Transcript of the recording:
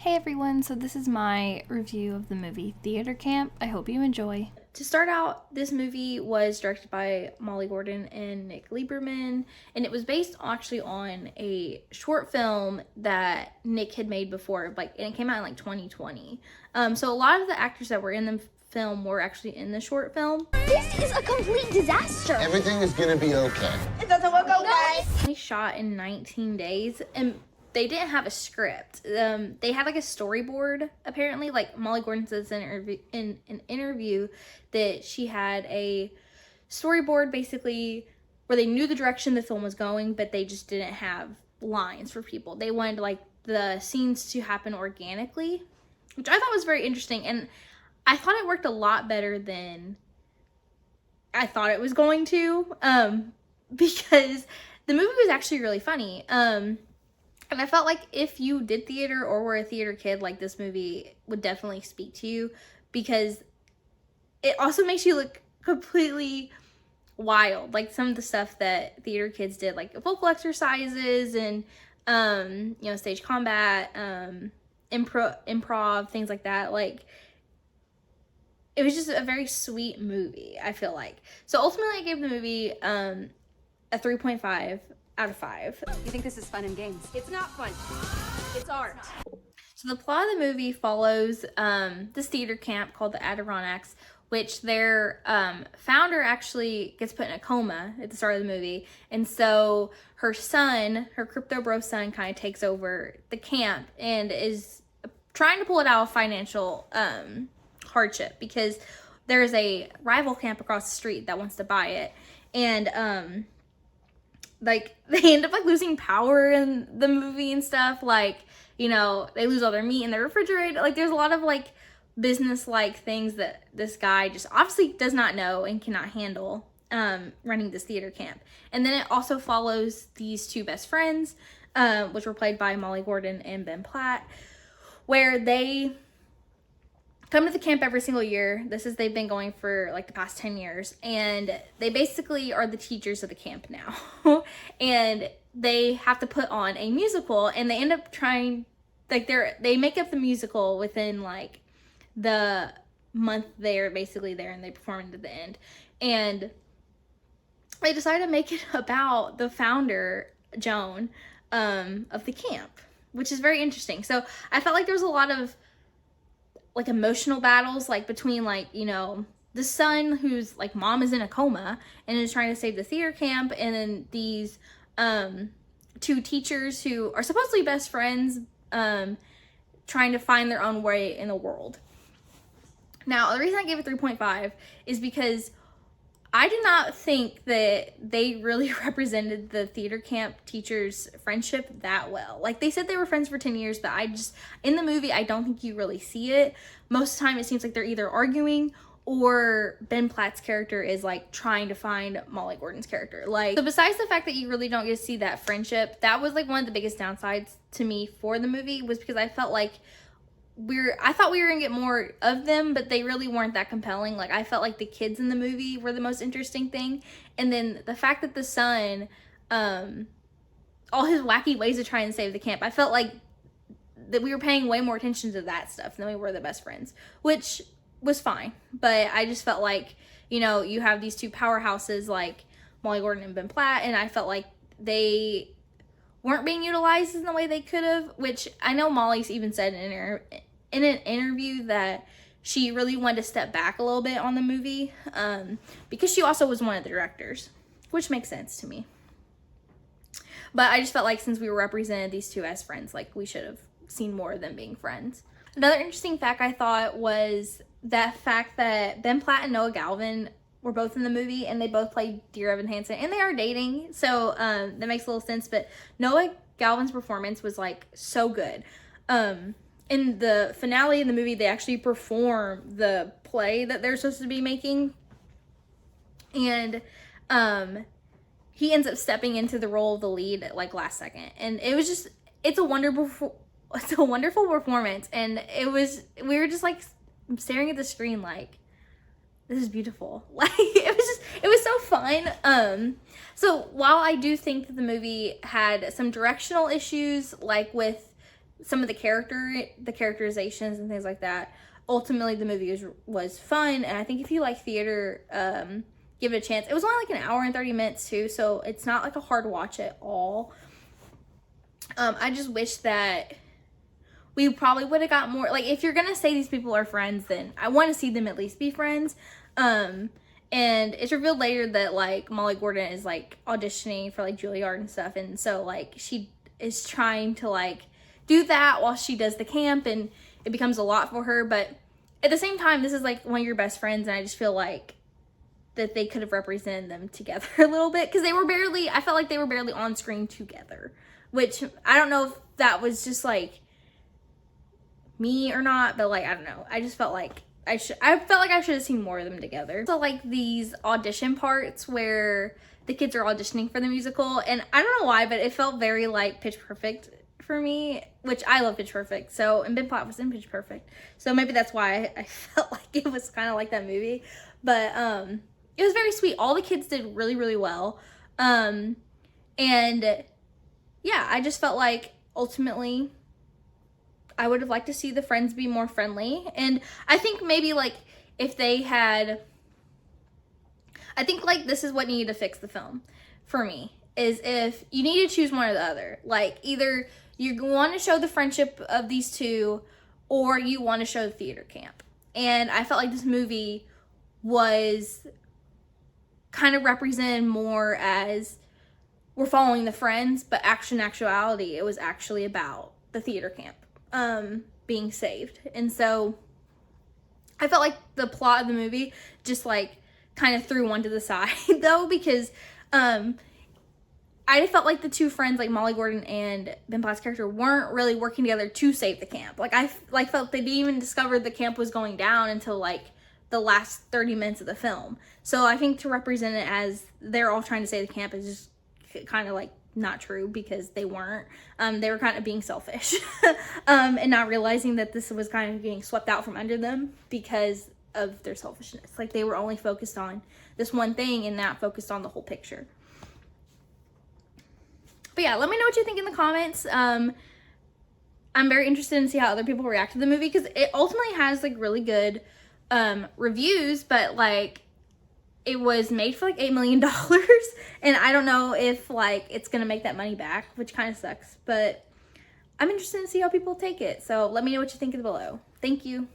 Hey everyone, so this is my review of the movie Theater Camp. I hope you enjoy. To start out, this movie was directed by Molly Gordon and Nick Lieberman, and it was based actually on a short film that Nick had made before, and it came out in 2020. So a lot of the actors that were in the film were actually in the short film. This is a complete disaster. Everything is gonna be okay. It doesn't work away. They shot in 19 days, and they didn't have a script. They had a storyboard, apparently. Molly Gordon says in an interview that she had a storyboard basically where they knew the direction the film was going, but they just didn't have lines for people. They wanted the scenes to happen organically, which I thought was very interesting, and I thought it worked a lot better than I thought it was going to, because the movie was actually really funny. And I felt like if you did theater or were a theater kid, this movie would definitely speak to you, because it also makes you look completely wild. Some of the stuff that theater kids did, vocal exercises and, stage combat, improv, things like that. It was just a very sweet movie, I feel like. So ultimately I gave the movie a 3.5 out of 5. You think this is fun and games? It's not fun. It's art. So the plot of the movie follows this theater camp called the Adirondacks, which their founder actually gets put in a coma at the start of the movie. And so her son, her crypto bro son, kind of takes over the camp and is trying to pull it out of financial hardship, because there's a rival camp across the street that wants to buy it. And they end up losing power in the movie and stuff. They lose all their meat in their refrigerator. There's a lot of business things that this guy just obviously does not know and cannot handle running this theater camp. And then it also follows these two best friends, which were played by Molly Gordon and Ben Platt, where they come to the camp every single year. They've been going for the past 10 years, and they basically are the teachers of the camp now. And they have to put on a musical, and they end up trying, they make up the musical within the month they're basically there, and they perform it at the end. And they decided to make it about the founder, Joan, of the camp, which is very interesting. So I felt like there was a lot of emotional battles between the son whose mom is in a coma and is trying to save the theater camp, and then these two teachers who are supposedly best friends trying to find their own way in the world. Now, the reason I gave it 3.5 is because I did not think that they really represented the theater camp teachers' friendship that well. They said they were friends for 10 years, but in the movie, I don't think you really see it. Most of the time, it seems like they're either arguing or Ben Platt's character is trying to find Molly Gordon's character. So besides the fact that you really don't get to see that friendship, that was one of the biggest downsides to me for the movie, was because I felt I thought we were gonna get more of them, but they really weren't that compelling. I felt like the kids in the movie were the most interesting thing. And then the fact that the son, all his wacky ways of trying to save the camp, I felt that we were paying way more attention to that stuff than we were the best friends, which was fine. But I just felt you have these two powerhouses Molly Gordon and Ben Platt, and I felt like they weren't being utilized in the way they could have, which I know Molly's even said in an interview that she really wanted to step back a little bit on the movie, because she also was one of the directors, which makes sense to me. But I just felt since we were represented these two as friends, we should have seen more of them being friends. Another interesting fact I thought was that fact that Ben Platt and Noah Galvin were both in the movie, and they both played Dear Evan Hansen, and they are dating, so that makes a little sense. But Noah Galvin's performance was so good. In the finale of the movie, they actually perform the play that they're supposed to be making, and he ends up stepping into the role of the lead at last second, and it's a wonderful performance. And we were just staring at the screen this is beautiful. It was so fun. So while I do think that the movie had some directional issues, with some of the characterizations and things like that. Ultimately, the movie was fun, and I think if you like theater, give it a chance. It was only like an hour and 30 minutes too, so it's not like a hard watch at all. I just wish that we probably would have got more, like, if you're gonna say these people are friends, then I want to see them at least be friends. And it's revealed later that, like, Molly Gordon is, like, auditioning for, like, Juilliard and stuff, and so, like, she is trying to, like, do that while she does the camp, and it becomes a lot for her. But at the same time, this is, like, one of your best friends, and I just feel like that they could have represented them together a little bit, because I felt like they were barely on screen together, which I don't know if that was just, like, me or not, but, like, I don't know. I just felt like I felt like I should have seen more of them together. So, like, these audition parts where the kids are auditioning for the musical, and I don't know why, but it felt very, like, Pitch Perfect for me, which I love Pitch Perfect. So, and Ben Platt was in Pitch Perfect, so maybe that's why I felt like it was kind of like that movie. But it was very sweet. All the kids did really, really well. And yeah, I just felt like ultimately I would have liked to see the friends be more friendly. And I think maybe, like, if they had, I think, like, this is what needed to fix the film for me, is if you need to choose one or the other. Like, either you want to show the friendship of these two, or you want to show the theater camp. And I felt like this movie was kind of represented more as we're following the friends, but actuality, it was actually about the theater camp being saved. And so I felt like the plot of the movie just, like, kind of threw one to the side though, because I felt like the two friends, like Molly Gordon and Ben Platt's character, weren't really working together to save the camp. Like, I felt they didn't even discover the camp was going down until, like, the last 30 minutes of the film. So I think to represent it as they're all trying to save the camp is just kind of, like, not true, because they weren't. They were kind of being selfish and not realizing that this was kind of getting swept out from under them because of their selfishness. Like, they were only focused on this one thing and not focused on the whole picture. But yeah, let me know what you think in the comments. I'm very interested in see how other people react to the movie, because it ultimately has, like, really good reviews, but, like, it was made for, like, $8 million, and I don't know if, like, it's gonna make that money back, which kind of sucks, but I'm interested to see how people take it. So let me know what you think below. Thank you.